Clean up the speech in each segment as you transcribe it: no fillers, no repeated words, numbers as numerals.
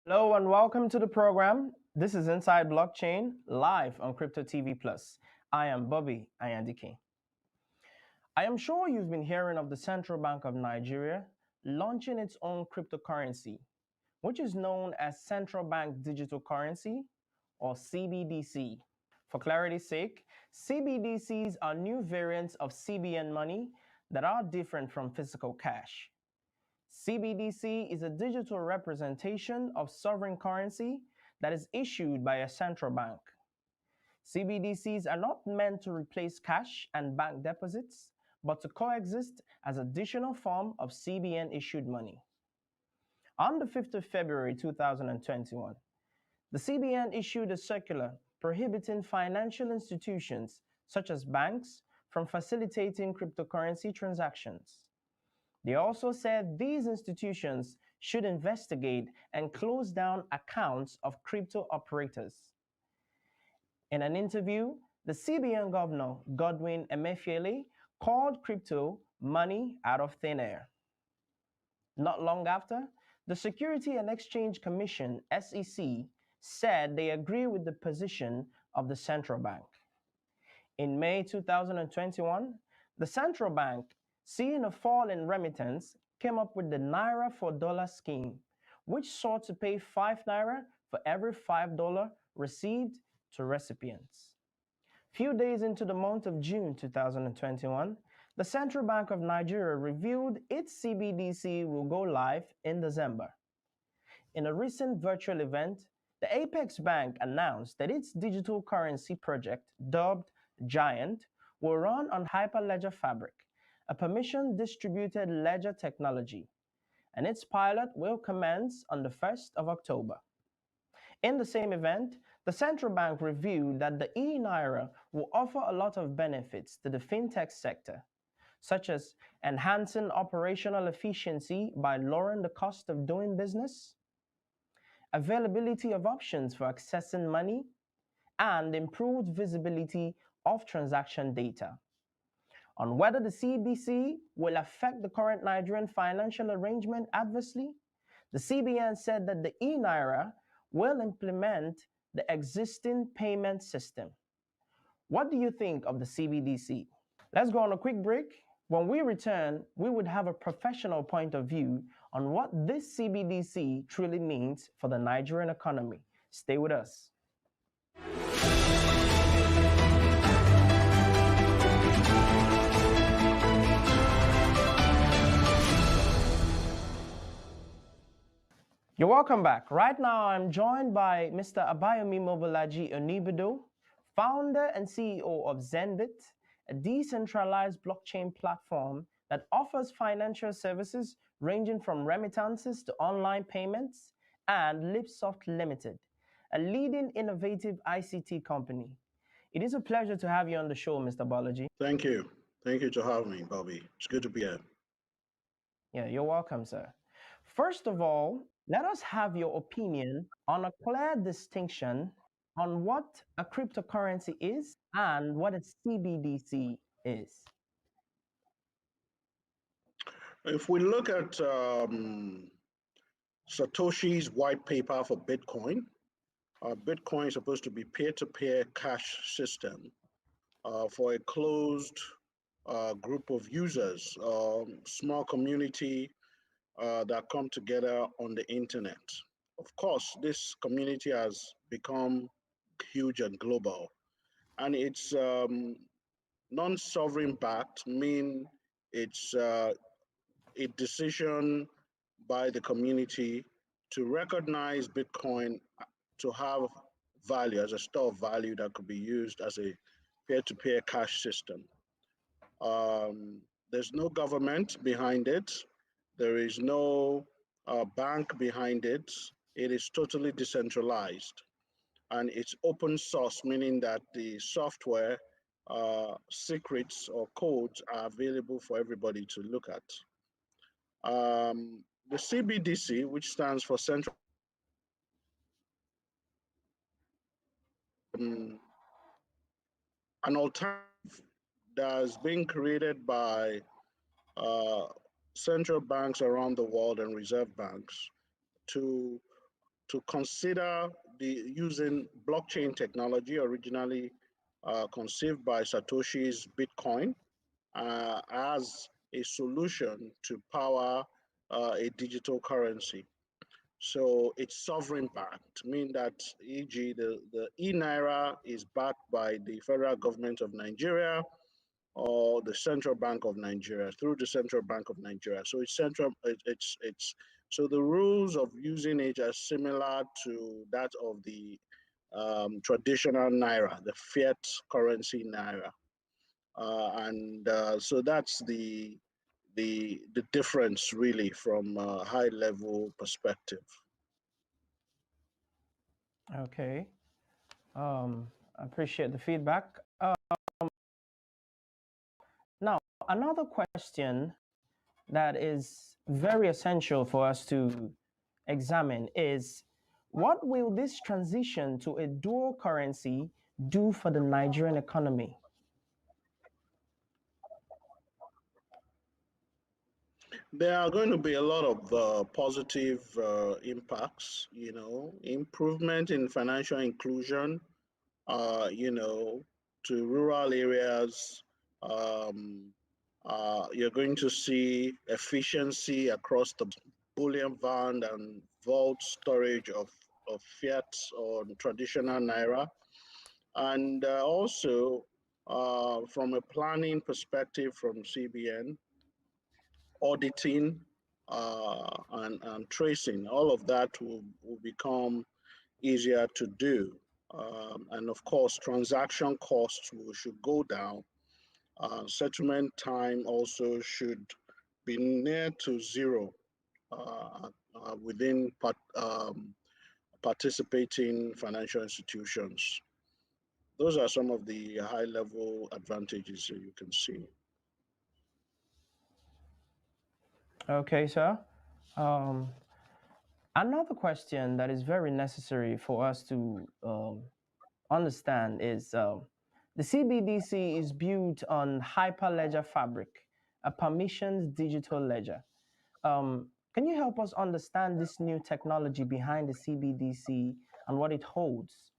Hello and welcome to the program. This is Inside Blockchain live on Crypto TV Plus. I am Bobby Ayandike. I am sure you've been hearing of the Central Bank of Nigeria launching its own cryptocurrency, which is known as Central Bank Digital Currency or CBDC. For clarity's sake, CBDCs are new variants of CBN money that are different from physical cash. CBDC is a digital representation of sovereign currency that is issued by a central bank. CBDCs are not meant to replace cash and bank deposits, but to coexist as additional form of CBN issued money. On the 5th of February 2021, the CBN issued a circular prohibiting financial institutions such as banks from facilitating cryptocurrency transactions. They also said these institutions should investigate and close down accounts of crypto operators. In an interview, the CBN governor, Godwin Emefiele, called crypto money out of thin air. Not long after, the Security and Exchange Commission, SEC, said they agree with the position of the central bank. In May 2021, the central bank, seeing a fall in remittance, came up with the Naira for Dollar scheme, which sought to pay 5 Naira for every $5 received to recipients. Few days into the month of June 2021, the Central Bank of Nigeria revealed its CBDC will go live in December. In a recent virtual event, the Apex Bank announced that its digital currency project, dubbed Giant, will run on Hyperledger Fabric, a permission-distributed ledger technology, and its pilot will commence on the 1st of October. In the same event, the central bank revealed that the eNaira will offer a lot of benefits to the fintech sector, such as enhancing operational efficiency by lowering the cost of doing business, availability of options for accessing money, and improved visibility of transaction data. On whether the CBDC will affect the current Nigerian financial arrangement adversely, the CBN said that the eNaira will implement the existing payment system. What do you think of the CBDC? Let's go on a quick break. When we return, we would have a professional point of view on what this CBDC truly means for the Nigerian economy. Stay with us. You're welcome back. Right now, I'm joined by Mr. Abayomi Mobolaji Onibudo, founder and CEO of XENDBIT, a decentralized blockchain platform that offers financial services ranging from remittances to online payments, and Lipsoft Limited, a leading innovative ICT company. It is a pleasure to have you on the show, Mr. Bolaji. Thank you. Thank you to have me, Bobby. It's good to be here. Yeah, you're welcome, sir. First of all, let us have your opinion on a clear distinction on what a cryptocurrency is and what a CBDC is. If we look at Satoshi's white paper for Bitcoin, Bitcoin is supposed to be peer-to-peer cash system for a closed group of users, small community that come together on the internet. Of course, this community has become huge and global, and it's non-sovereign backed, mean it's a decision by the community to recognize Bitcoin to have value as a store of value that could be used as a peer-to-peer cash system. There's no government behind it. There is no bank behind it. It is totally decentralized. And it's open source, meaning that the software secrets or codes are available for everybody to look at. The CBDC, which stands for Central, an alternative that's been created by central banks around the world and reserve banks to to consider using blockchain technology originally conceived by Satoshi's Bitcoin as a solution to power a digital currency. So it's sovereign backed, meaning that, e.g., the eNaira is backed by the federal government of Nigeria or the Central Bank of Nigeria through the Central Bank of Nigeria. So it's central. So the rules of using it are similar to that of the traditional naira, the fiat currency naira, so that's the difference really from a high level perspective. Okay. I appreciate the feedback. Now, another question that is very essential for us to examine is, what will this transition to a dual currency do for the Nigerian economy? There are going to be a lot of positive impacts, improvement in financial inclusion, to rural areas. You're going to see efficiency across the bullion fund and vault storage of fiat or traditional naira. And also, from a planning perspective from CBN, auditing and tracing, all of that will become easier to do. And of course, transaction costs should go down. Settlement time also should be near to zero within participating financial institutions. Those are some of the high-level advantages that you can see. Okay, sir. Another question that is very necessary for us to understand is, the CBDC is built on Hyperledger Fabric, a permissions digital ledger. Can you help us understand this new technology behind the CBDC and what it holds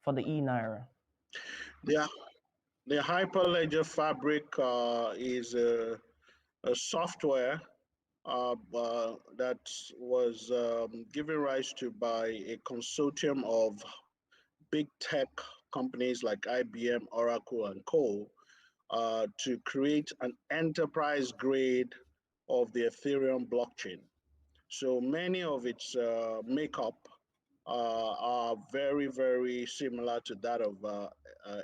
for the eNaira? Yeah, the Hyperledger Fabric is a software that was given rise to by a consortium of big tech companies like IBM, Oracle, and Co. To create an enterprise grade of the Ethereum blockchain. So many of its makeup are very, very similar to that of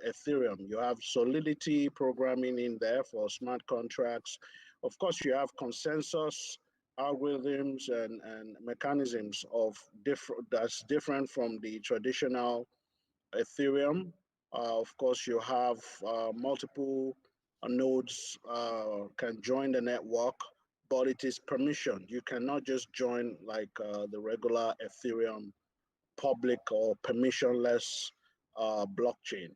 Ethereum. You have Solidity programming in there for smart contracts. Of course, you have consensus algorithms and mechanisms that's different from the traditional Ethereum. Of course, you have multiple nodes can join the network, but it is permissioned. You cannot just join like the regular Ethereum public or permissionless blockchain.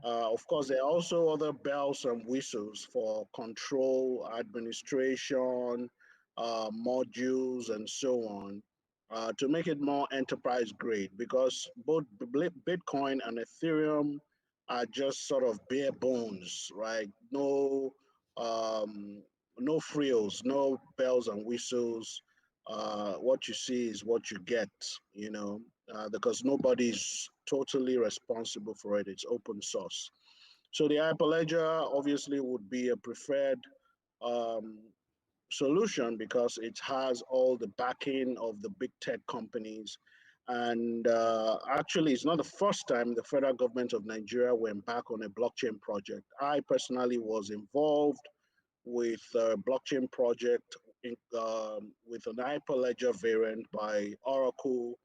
Of course, there are also other bells and whistles for control, administration, modules, and so on, to make it more enterprise grade, because both Bitcoin and Ethereum are just sort of bare bones, right? No frills, no bells and whistles. What you see is what you get, because nobody's totally responsible for it. It's open source. So the Hyperledger obviously would be a preferred um, solution because it has all the backing of the big tech companies. And actually, it's not the first time the federal government of Nigeria went back on a blockchain project. I personally was involved with a blockchain project with an Hyperledger variant by Oracle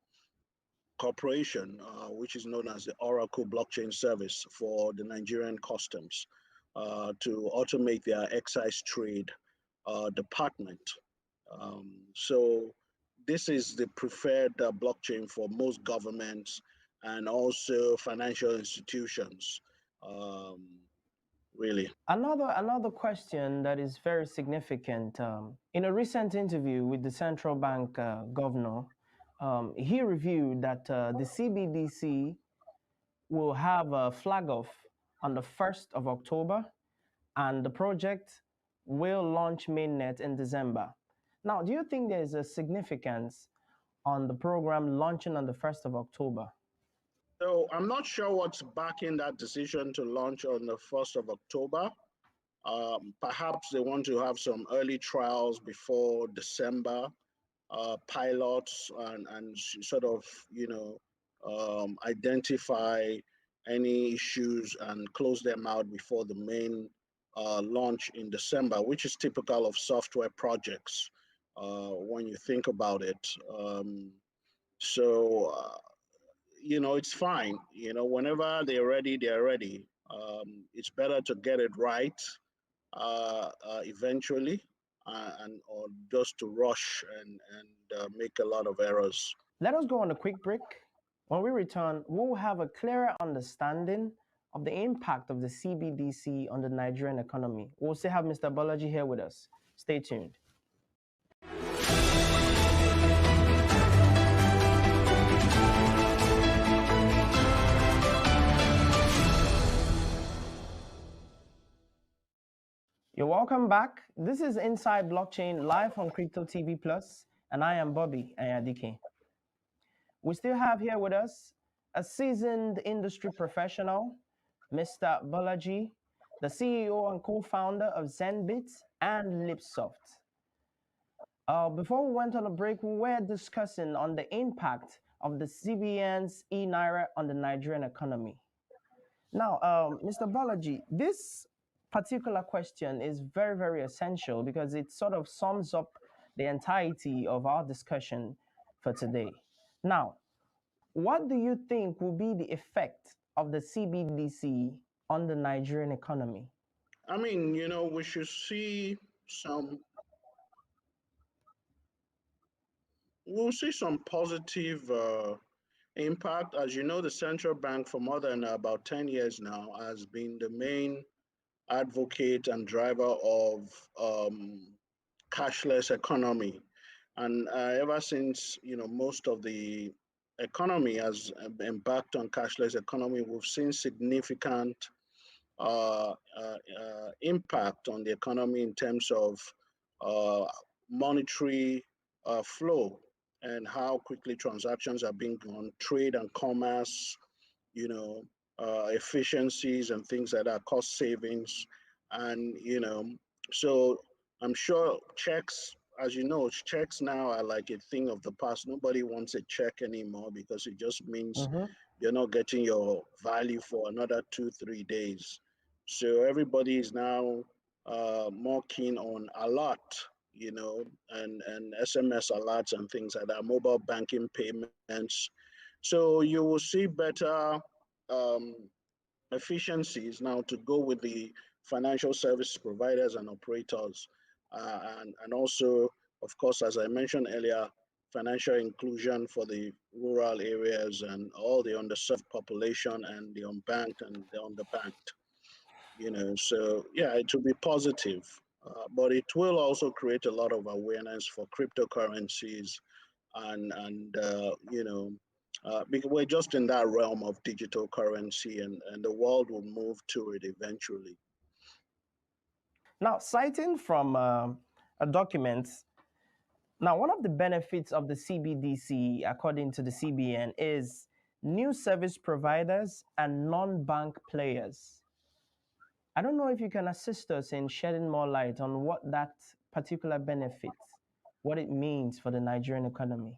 Corporation, which is known as the Oracle Blockchain Service for the Nigerian Customs, to automate their excise trade department. So this is the preferred blockchain for most governments and also financial institutions, really. Another question that is very significant. In a recent interview with the central bank governor, he reviewed that the CBDC will have a flag off on the 1st of October, and the project will launch mainnet in December. Now, do you think there's a significance on the program launching on the 1st of October? So I'm not sure what's backing that decision to launch on the 1st of October. Perhaps they want to have some early trials before December, pilots, and sort of, identify any issues and close them out before the main launch in December, which is typical of software projects when you think about it. So, it's fine. Whenever they're ready, they're ready. It's better to get it right eventually, and or just to rush and make a lot of errors. Let us go on a quick break. When we return, we'll have a clearer understanding of the impact of the CBDC on the Nigerian economy. We'll still have Mr. Bolaji here with us. Stay tuned. You're welcome back. This is Inside Blockchain live on Crypto TV Plus, and I am Bobby Ayadike. We still have here with us a seasoned industry professional, Mr. Bolaji, the CEO and co-founder of XENDBIT and Lipsoft. Before we went on a break, we were discussing on the impact of the CBN's E-Naira on the Nigerian economy. Now, Mr. Bolaji, this particular question is very, very essential because it sort of sums up the entirety of our discussion for today. Now, what do you think will be the effect of the CBDC on the Nigerian economy? I mean, we should see some. We'll see some positive impact. As you know, the central bank for more than about 10 years now has been the main advocate and driver of cashless economy. And ever since, most of the economy has embarked on cashless economy, we've seen significant impact on the economy in terms of monetary flow and how quickly transactions are being done, trade and commerce, efficiencies and things like that, cost savings. And, so I'm sure checks, as you know, checks now are like a thing of the past. Nobody wants a check anymore because it just means you're not getting your value for another 2-3 days. So everybody is now more keen on alert, and SMS alerts and things like that, mobile banking payments. So you will see better efficiencies now to go with the financial service providers and operators. And also, of course, as I mentioned earlier, financial inclusion for the rural areas and all the underserved population and the unbanked and the underbanked. So yeah, it will be positive, but it will also create a lot of awareness for cryptocurrencies and because we're just in that realm of digital currency, and the world will move to it eventually. Now, citing from a document, now one of the benefits of the CBDC, according to the CBN, is new service providers and non-bank players. I don't know if you can assist us in shedding more light on what that particular benefit, what it means for the Nigerian economy.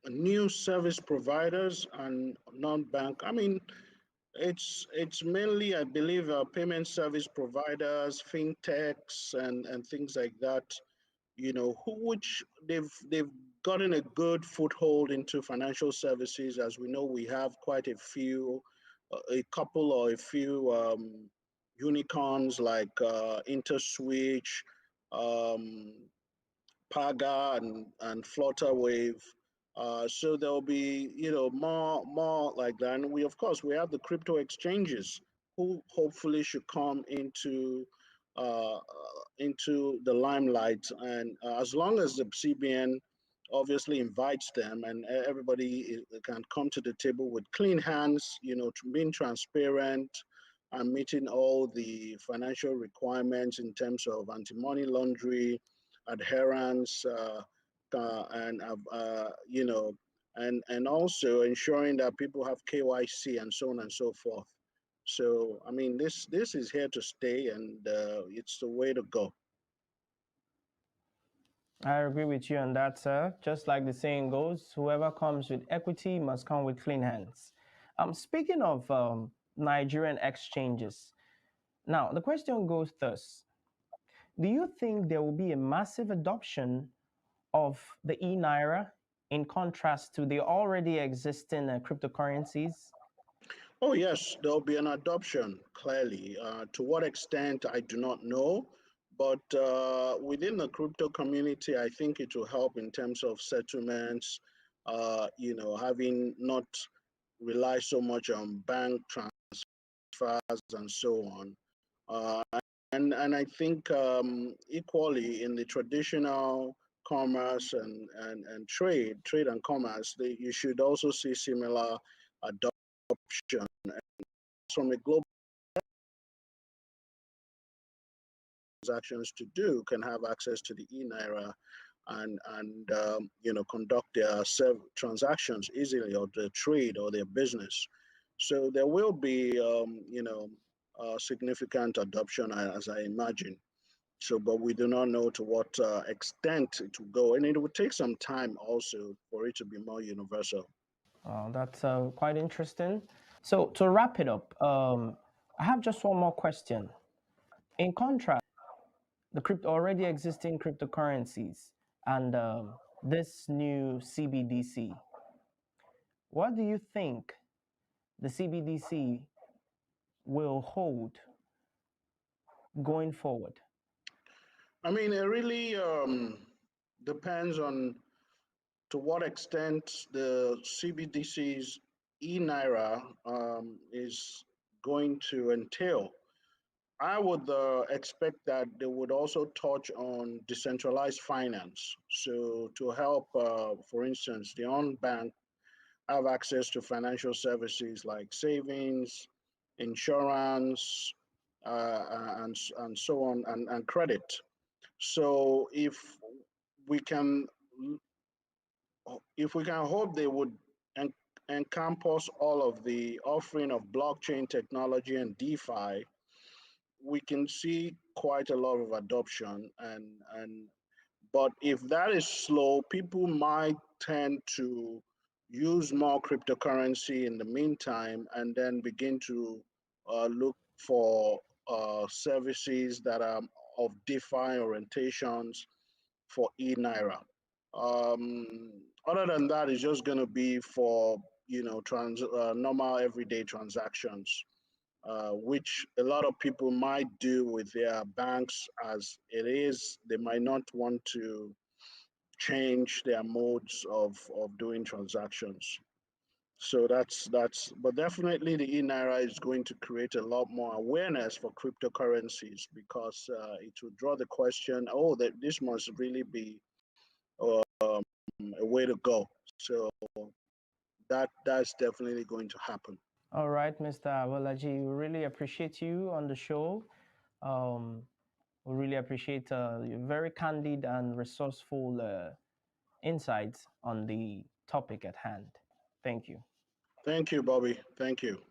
New service providers and non-bank. I mean, it's mainly, I believe, payment service providers, fintechs, and things like that. Which they've gotten a good foothold into financial services. As we know, we have quite a few, a couple or a few unicorns like InterSwitch, Paga, and Flutterwave. So there'll be, more like that. And of course, we have the crypto exchanges who hopefully should come into the limelight. And as long as the CBN obviously invites them, and everybody can come to the table with clean hands, being transparent and meeting all the financial requirements in terms of anti-money laundering, adherence, and and also ensuring that people have KYC and so on and so forth. So I mean, this is here to stay, and it's the way to go. I agree with you on that, sir. Just like the saying goes, whoever comes with equity must come with clean hands. Speaking of Nigerian exchanges, now the question goes thus: do you think there will be a massive adoption of the eNaira in contrast to the already existing cryptocurrencies? Oh, yes, there'll be an adoption, clearly. To what extent, I do not know. But within the crypto community, I think it will help in terms of settlements, having not rely so much on bank transfers and so on. Uh, and I think equally in the traditional commerce and trade and commerce, you should also see similar adoption from a global transactions to do can have access to the eNaira and conduct their transactions easily, or their trade or their business. So there will be significant adoption, as I imagine. So, but we do not know to what extent it will go, and it will take some time also for it to be more universal. That's quite interesting. So to wrap it up, I have just one more question. In contrast, the already existing cryptocurrencies and this new CBDC, what do you think the CBDC will hold going forward? I mean, it really depends on to what extent the CBDC's eNaira is going to entail. I would expect that they would also touch on decentralized finance. So to help, for instance, the unbanked have access to financial services like savings, insurance, and so on, and credit. So we can if we can hope they would encompass all of the offering of blockchain technology and DeFi, we can see quite a lot of adoption. And but if that is slow, people might tend to use more cryptocurrency in the meantime, and then begin to look for services that are of DeFi orientations for eNaira. Um, Other than that, it's just going to be for normal everyday transactions, which a lot of people might do with their banks as it is. They might not want to change their modes of doing transactions. So but definitely the eNaira is going to create a lot more awareness for cryptocurrencies, because it will draw the question, oh, that this must really be a way to go. So that's definitely going to happen. All right, Mr. Mobolaji, we really appreciate you on the show. Um, we really appreciate your very candid and resourceful insights on the topic at hand. Thank you. Thank you, Bobby. Thank you.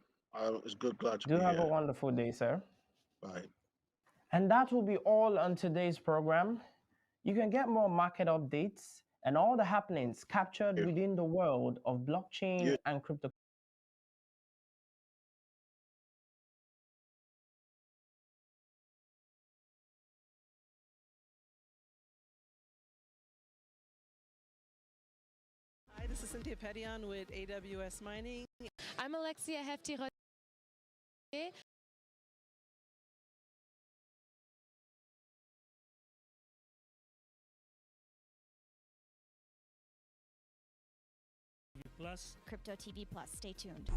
It's glad to Do be have a here. wonderful day, sir. Bye. And that will be all on today's program. You can get more market updates and all the happenings captured You, within the world of blockchain you and crypto. Hi, this is Cynthia Petian with AWS Mining. I'm Alexia Hefty. Plus. Crypto TV Plus. Stay tuned.